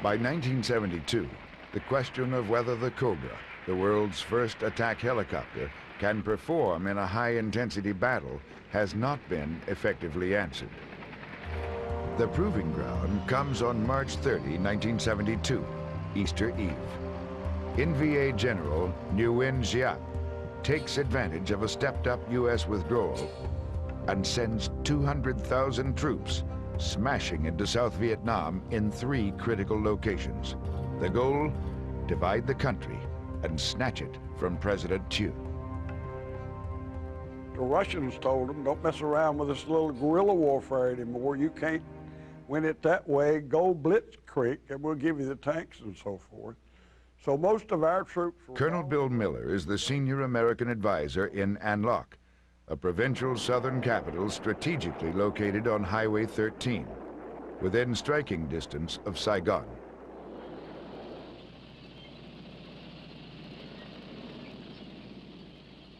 By 1972, the question of whether the Cobra, the world's first attack helicopter, can perform in a high-intensity battle has not been effectively answered. The proving ground comes on March 30, 1972, Easter Eve. NVA General Nguyen Giat takes advantage of a stepped-up U.S. withdrawal and sends 200,000 troops smashing into South Vietnam in 3 critical locations. The goal, divide the country and snatch it from President Thieu. The Russians told them, don't mess around with this little guerrilla warfare anymore. You can't win it that way. Go blitzkrieg and we'll give you the tanks and so forth. So most of our troops were... Colonel Bill Miller is the senior American advisor in An Loc, a provincial southern capital strategically located on Highway 13, within striking distance of Saigon.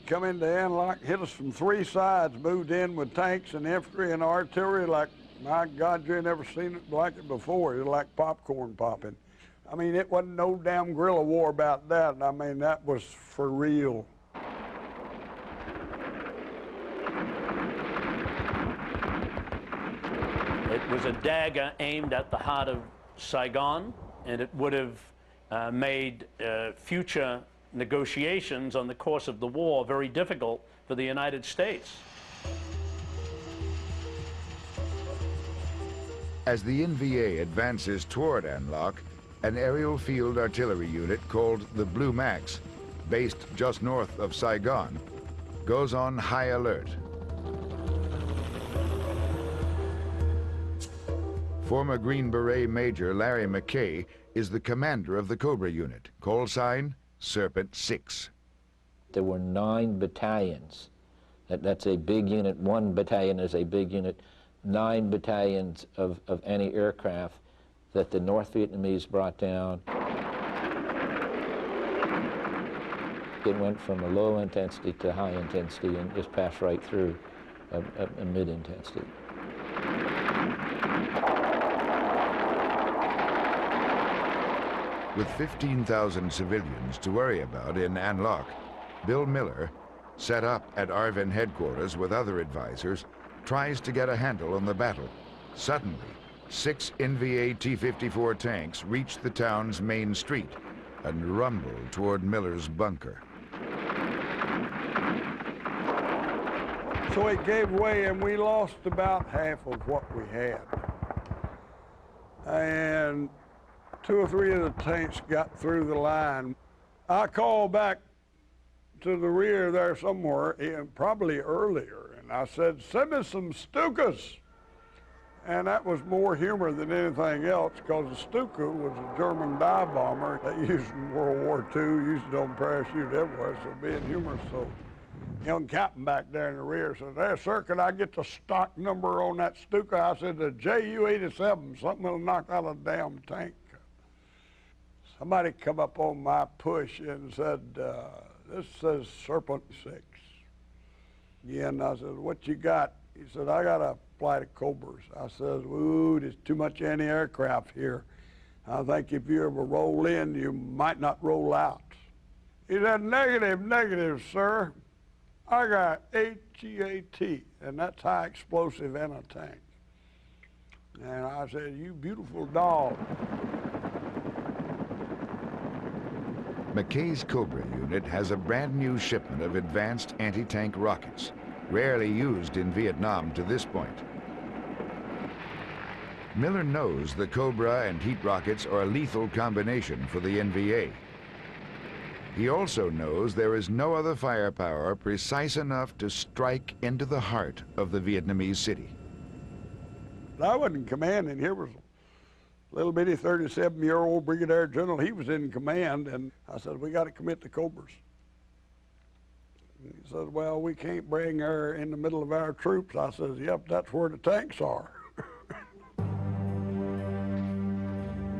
Come into An Loc, hit us from 3 sides, moved in with tanks and infantry and artillery like, my God, you ain't never seen it like it before. It was like popcorn popping. I mean, it wasn't no damn guerrilla war about that. I mean, that was for real. It was a dagger aimed at the heart of Saigon, and it would have made future negotiations on the course of the war very difficult for the United States. As the NVA advances toward An Loc, an aerial field artillery unit called the Blue Max, based just north of Saigon, goes on high alert. Former Green Beret Major Larry McKay is the commander of the Cobra unit, call sign Serpent 6. There were 9 battalions. That's a big unit. 1 battalion is a big unit. 9 battalions of anti-aircraft that the North Vietnamese brought down. It went from a low intensity to high intensity and just passed right through a mid-intensity. With 15,000 civilians to worry about in An Loc, Bill Miller, set up at ARVN headquarters with other advisors, tries to get a handle on the battle. Suddenly, 6 NVA T-54 tanks reach the town's main street and rumble toward Miller's bunker. So it gave way and we lost about half of what we had. And 2 or 3 of the tanks got through the line. I called back to the rear there somewhere, probably earlier, and I said, send me some Stukas. And that was more humor than anything else, because the Stuka was a German dive bomber they used in World War II, used it on parachute everywhere, so being humorous. So young captain back there in the rear said, there, sir, could I get the stock number on that Stuka? I said, the JU-87, something that'll knock out a damn tank. Somebody come up on my push and said, this says Serpent 6. Yeah, and I said, what you got? He said, I got a flight of Cobras. I said, ooh, there's too much anti-aircraft here. I think if you ever roll in, you might not roll out. He said, negative, negative, sir. I got HEAT, and that's high explosive in a tank. And I said, you beautiful dog. McKay's Cobra unit has a brand new shipment of advanced anti-tank rockets, rarely used in Vietnam to this point. Miller knows the Cobra and heat rockets are a lethal combination for the NVA. He also knows there is no other firepower precise enough to strike into the heart of the Vietnamese city. I wasn't commanding. Here was a little bitty 37-year-old brigadier general. He was in command, and I said, we got to commit to Cobras. And he said, well, we can't bring her in the middle of our troops. I said, yep, that's where the tanks are.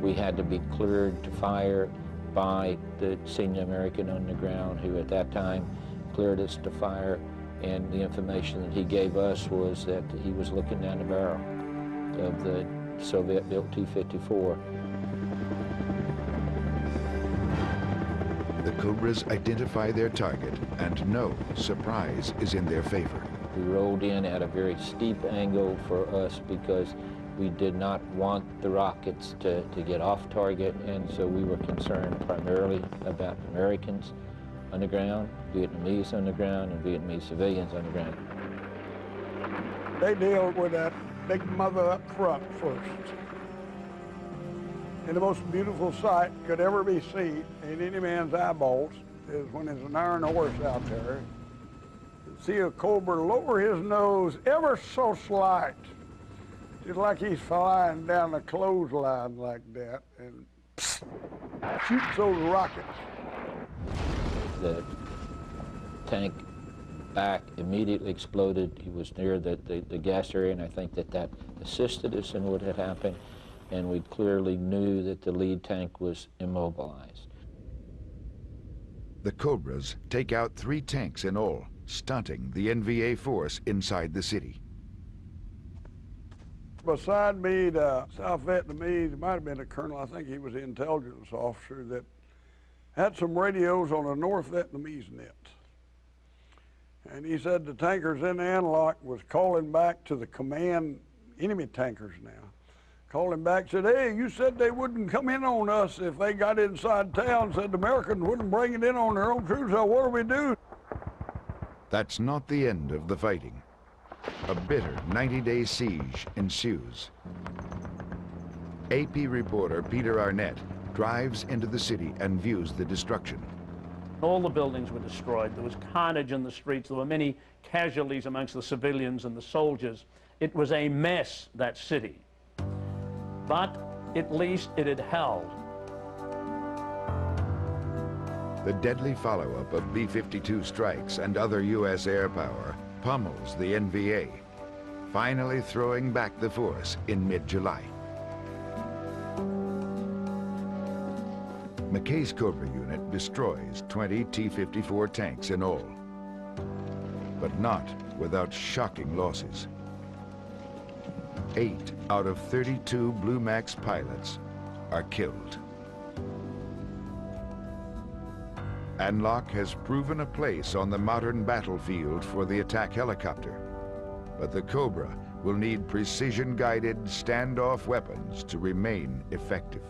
We had to be cleared to fire by the senior American on the ground, who at that time cleared us to fire, and the information that he gave us was that he was looking down the barrel of the Soviet-built T-54. The Cobras identify their target and know surprise is in their favor. We rolled in at a very steep angle for us because we did not want the rockets to get off target, and so we were concerned primarily about Americans underground, Vietnamese underground, and Vietnamese civilians underground. They deal with that big mother up front first. And the most beautiful sight could ever be seen in any man's eyeballs is when there's an iron horse out there. You see a cobra lower his nose ever so slight, just like he's flying down a clothesline like that, and psst, shoots those rockets. The tank back immediately exploded. He was near the gas area, and I think that assisted us in what had happened. And we clearly knew that the lead tank was immobilized. The Cobras take out 3 tanks in all, stunting the NVA force inside the city. Beside me, the South Vietnamese, might have been a colonel, I think he was the intelligence officer, that had some radios on the North Vietnamese net. And he said the tankers in An Loc was calling back to the command, enemy tankers now, called him back, said, hey, you said they wouldn't come in on us if they got inside town, said the Americans wouldn't bring it in on their own crews, so what do we do? That's not the end of the fighting. A bitter 90-day siege ensues. AP reporter Peter Arnett drives into the city and views the destruction. All the buildings were destroyed. There was carnage in the streets. There were many casualties amongst the civilians and the soldiers. It was a mess, that city. But at least it had held. The deadly follow-up of B-52 strikes and other U.S. air power pummels the NVA, finally throwing back the force in mid-July. McKay's Cobra unit destroys 20 T-54 tanks in all, but not without shocking losses. 8 out of 32 Blue Max pilots are killed. An Loc has proven a place on the modern battlefield for the attack helicopter, but the Cobra will need precision-guided standoff weapons to remain effective.